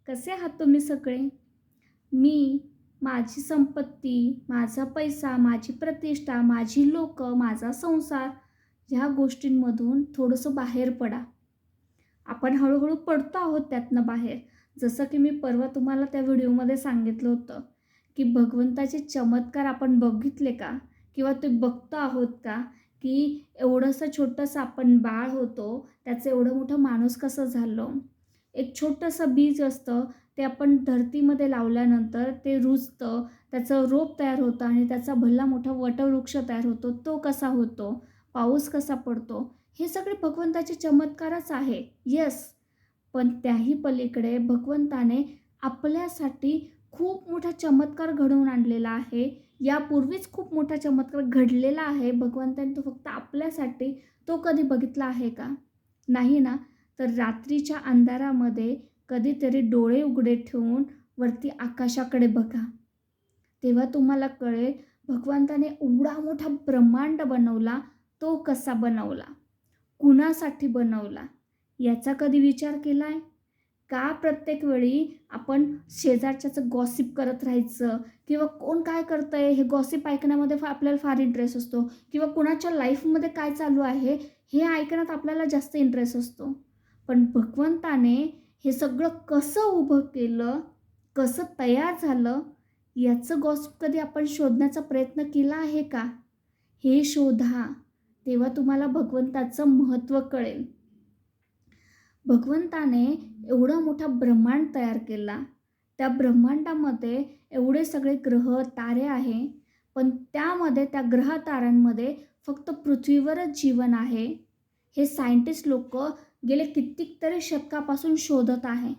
कसे आहात तुम्ही सगळे? मी, माझी संपत्ती, माझा पैसा, माझी प्रतिष्ठा, माझी लोकं, माझा संसार ह्या गोष्टींमधून थोडंसं बाहेर पडा. आपण हळू-हळू पडतो आहोत त्यातनं बाहेर. जसं की मी परवा तुम्हाला त्या व्हिडिओमध्ये सांगितलं होतं, की भगवंताचे चमत्कार आपण बघितले का? किंवा ते बघतो आहोत का? की एवढंसं छोटंसं आपण बाळ होतो, त्याचं एवढं मोठं माणूस कसं झालं? एक छोटंसं बीज असतं, ते आपण धरतीमध्ये लावल्यानंतर ते रुजतं, त्याचं रोप तयार होतं आणि त्याचा भला मोठा वटवृक्ष तयार होतो. तो कसा होतो? पाऊस कसा पडतो? हे सगळे भगवंताचे चमत्कारच आहे. येस, पण त्याही पलीकडे भगवंताने आपल्यासाठी खूप मोठा चमत्कार घडवून आणलेला आहे. यापूर्वीच खूप मोठा चमत्कार घडलेला आहे. भगवंताने तो फक्त आपल्यासाठी तो कधी बघितला आहे का? नाही ना. तर रात्रीच्या अंधारामध्ये कधीतरी डोळे उघडे ठेवून वरती आकाशाकडे बघा. तेव्हा तुम्हाला कळेल भगवंताने एवढा मोठा ब्रह्मांड बनवला, तो कसा बनवला? कुणासाठी बनवला? याचा कधी विचार केलाय? का प्रत्येक वेळी आपण शेजारच्याचं गॉसिप करत राहायचं किंवा कोण काय करतंय हे गॉसिप ऐकण्यामध्ये आपल्याला फार इंटरेस्ट असतो किंवा कुणाच्या लाईफमध्ये काय चालू आहे हे ऐकण्यात आपल्याला जास्त इंटरेस्ट असतो. पण भगवंताने हे सगळं कसं उभं केलं, कसं तयार झालं, याचं गॉसिप कधी आपण शोधण्याचा प्रयत्न केला आहे का? हे शोधा. तेव्हा तुम्हाला भगवंताचं महत्त्व कळेल. भगवंताने एवढा मोठा ब्रह्मांड तयार केला. त्या ब्रह्मांडामध्ये एवढे सगळे ग्रह, तारे आहे. पण त्यामध्ये त्या ग्रह ताऱ्यांमध्ये फक्त पृथ्वीवरच जीवन आहे. हे सायंटिस्ट लोकं गेले कित्येक तरी शतकापासून शोधत आहे.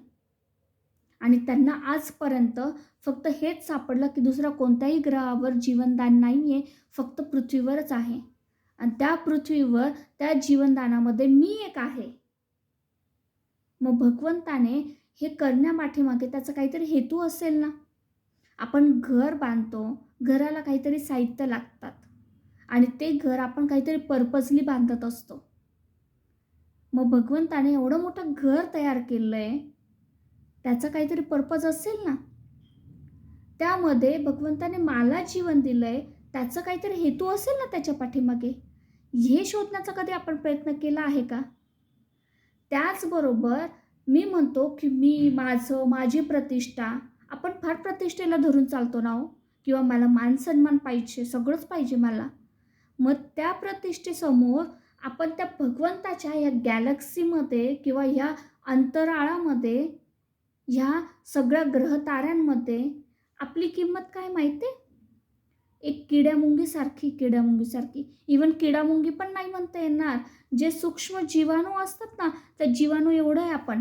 आणि त्यांना आजपर्यंत फक्त हेच सापडलं की दुसऱ्या कोणत्याही ग्रहावर जीवनदान नाही आहे, फक्त पृथ्वीवरच आहे. आणि त्या पृथ्वीवर त्या जीवनदानामध्ये मी एक आहे. मग भगवंताने हे करण्यापाठीमागे त्याचा काहीतरी हेतू असेल ना. आपण घर बांधतो, घराला काहीतरी साहित्य लागतात आणि ते घर आपण काहीतरी पर्पजली बांधत असतो. मग भगवंताने एवढं मोठं घर तयार केलं आहे, त्याचा काहीतरी पर्पज असेल ना. त्यामध्ये भगवंताने मला जीवन दिलं आहे, त्याचं काहीतरी हेतू असेल ना त्याच्या पाठीमागे. हे शोधण्याचा कधी आपण प्रयत्न केला आहे का? त्याचबरोबर मी म्हणतो की मी, माझं, माझी प्रतिष्ठा, आपण फार प्रतिष्ठेला धरून चालतो ना हो, किंवा मला मान-सन्मान पाहिजे, सगळंच पाहिजे मला. मग त्या प्रतिष्ठेसमोर आपण त्या भगवंताच्या या गॅलेक्सीमध्ये किंवा ह्या अंतराळामध्ये, ह्या सगळ्या ग्रहताऱ्यांमध्ये आपली किंमत काय माहिती आहे? एक किड्यामुंगीसारखी. इवन किडामुंगी पण नाही म्हणता येणार. जे सूक्ष्म जीवाणू असतात ना, त्या जीवाणू एवढं आहे आपण.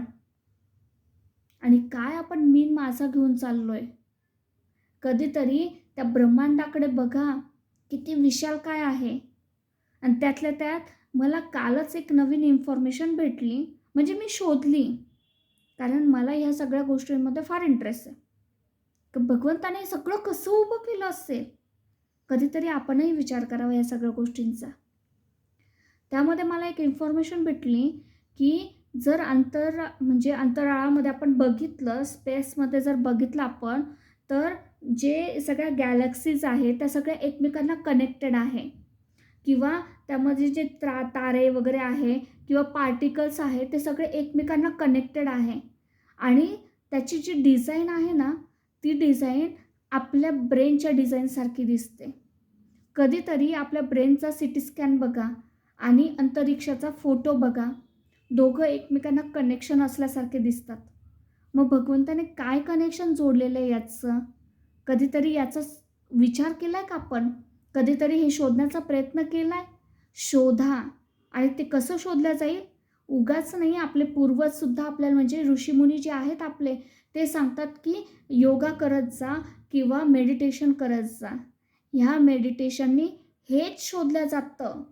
आणि काय आपण मी माझा घेऊन चाललोय. कधीतरी त्या ब्रह्मांडाकडे बघा, किती विशाल काय आहे. आणि त्यातल्या त्यात मला कालच एक नवीन इन्फॉर्मेशन भेटली, म्हणजे मी शोधली. कारण मला ह्या सगळ्या गोष्टींमध्ये फार इंटरेस्ट आहे. की भगवंताने हे सगळं कसं उभं केलं असेल? कधीतरी आपणही विचार करावा या सगळ्या गोष्टींचा. त्यामध्ये मला एक इन्फॉर्मेशन भेटली, की जर अंतराळामध्ये आपण बघितलं, स्पेसमध्ये जर बघितलं आपण, तर जे सगळ्या गॅलेक्सीज आहेत, त्या सगळ्या एकमेकांना कनेक्टेड आहे. किंवा त्यामध्ये जे तारे वगैरे आहे किंवा पार्टिकल्स आहेत, ते सगळे एकमेकांना कनेक्टेड आहे. आणि त्याची जी डिझाईन आहे ना, ती डिझाईन आपल्या ब्रेनच्या डिझाईनसारखी दिसते. कधीतरी आपल्या ब्रेनचा सीटी स्कॅन बघा आणि अंतरिक्षाचा फोटो बघा. दोघं एकमेकांना कनेक्शन असल्यासारखे दिसतात. मग भगवंताने काय कनेक्शन जोडलेलं आहे याचं? कधीतरी याचा विचार केला आहे का आपण? कधीतरी हे शोधण्याचा प्रयत्न केला आहे? शोधा. आणि ते कसं शोधलं जाईल? उगाच नाही. आपले पूर्वजसुद्धा आपल्याला, म्हणजे ऋषीमुनी जे आहेत आपले, ते सांगतात की योगा करत जा किंवा मेडिटेशन करत जा. ह्या मेडिटेशननी हेच शोधलं जातं.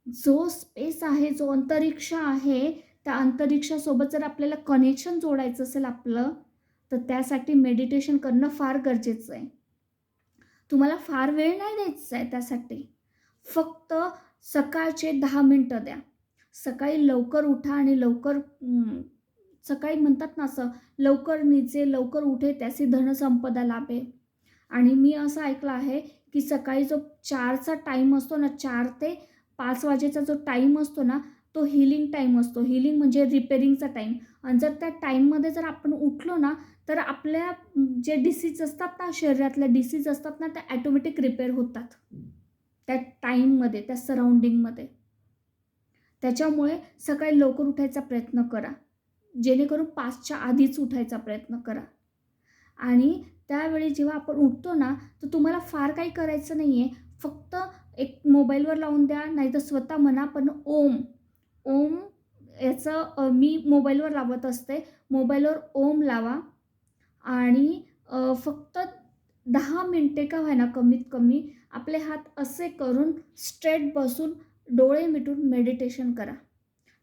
जो स्पेस आहे, जो अंतरिक्ष आहे, त्या अंतरिक्षासोबत जर आपल्याला कनेक्शन जोडायचं असेल आपलं, तर त्यासाठी मेडिटेशन करणं फार गरजेचं आहे. तुम्हाला फार वेळ नाही द्यायचा आहे त्यासाठी. फक्त सकाळचे 10 मिनिटं द्या. सकाळी लवकर उठा आणि लवकर सकाळी म्हणतात ना असं, लवकर नीचे लवकर उठे त्यासी धनसंपदा लाभे. आणि मी असं ऐकलं आहे की सकाळी जो 4चा टाईम असतो ना, 4 ते 5 वाजेचा जो टाईम असतो ना, तो हीलिंग टाईम असतो. हीलिंग म्हणजे रिपेअरिंगचा टाईम. आणि जर त्या टाईममध्ये जर आपण उठलो ना, तर आपल्या जे डिसीज असतात ना, शरीरातल्या डिसीज असतात ना, त्या ॲटोमॅटिक रिपेअर होतात. त्या टाईममध्ये, त्या सराउंडिंगमध्ये. त्याच्यामुळे सकाळी लवकर उठायचा प्रयत्न करा. जेणेकरून 5च्या आधीच उठायचा प्रयत्न करा. आणि त्यावेळी जेव्हा आपण उठतो ना, तर तुम्हाला फार काही करायचं नाही आहे. फक्त एक मोबाईलवर लावून द्या, नाहीतर स्वतः म्हणा, पण ओम, ओम याचं मी मोबाईलवर लावत असते. मोबाईलवर ओम लावा आणि फक्त 10 मिनिटे का होईना कमीत कमी आपले हात असे करून स्ट्रेट बसून डोळे मिटून मेडिटेशन करा.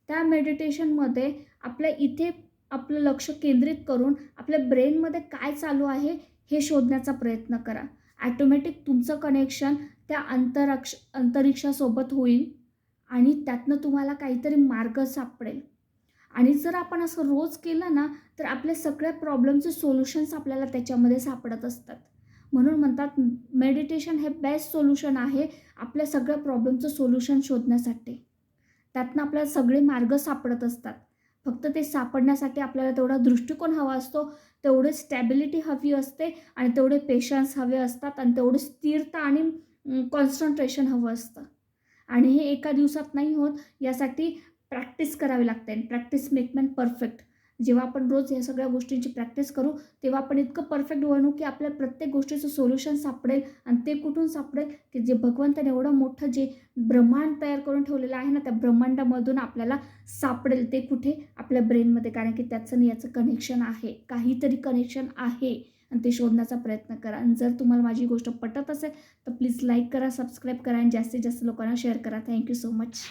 त्या मेडिटेशनमध्ये आपल्या इथे आपलं लक्ष केंद्रित करून आपल्या ब्रेनमध्ये काय चालू आहे हे शोधण्याचा प्रयत्न करा. ॲटोमॅटिक तुमचं कनेक्शन त्या अंतरिक्षासोबत होईल आणि त्यातनं तुम्हाला काहीतरी मार्ग सापडेल. आणि जर आपण असं रोज केलं ना, तर आपल्या सगळ्या प्रॉब्लेमचे सोल्युशन्स आपल्याला त्याच्यामध्ये सापडत असतात. म्हणून म्हणतात मेडिटेशन हे बेस्ट सोल्युशन आहे आपल्या सगळ्या प्रॉब्लेमचं सोल्युशन शोधण्यासाठी. त्यातनं आपल्याला सगळे मार्ग सापडत असतात. फक्त ते सापडण्यासाठी आपल्याला तेवढा दृष्टिकोन हवा असतो, तेवढी स्टॅबिलिटी हवी असते आणि तेवढे पेशन्स हवे असतात आणि तेवढी स्थिरता आणि कॉन्सन्ट्रेशन हवं असतं. आणि हे एका दिवसात नाही होत. यासाठी प्रॅक्टिस करावी लागते आणि प्रॅक्टिस मेक मॅन परफेक्ट. जेव्हा आपण रोज या सगळ्या गोष्टींची प्रॅक्टिस करू, तेव्हा आपण इतकं परफेक्ट बनू की आपल्या प्रत्येक गोष्टीचं सोल्युशन सापडेल. आणि ते कुठून सापडेल की जे भगवंताने एवढं मोठं जे ब्रह्मांड तयार करून ठेवलेलं आहे ना, त्या ब्रह्मांडामधून आपल्याला सापडेल. ते कुठे? आपल्या ब्रेनमध्ये. कारण की त्याचं आणि याचं कनेक्शन आहे, काहीतरी कनेक्शन आहे आणि ते शोधण्याचा प्रयत्न करा. आणि जर तुम्हाला माझी गोष्ट पटत असेल तर प्लीज लाईक करा, सबस्क्राईब करा आणि जास्तीत जास्त लोकांना शेअर करा. Thank you so much.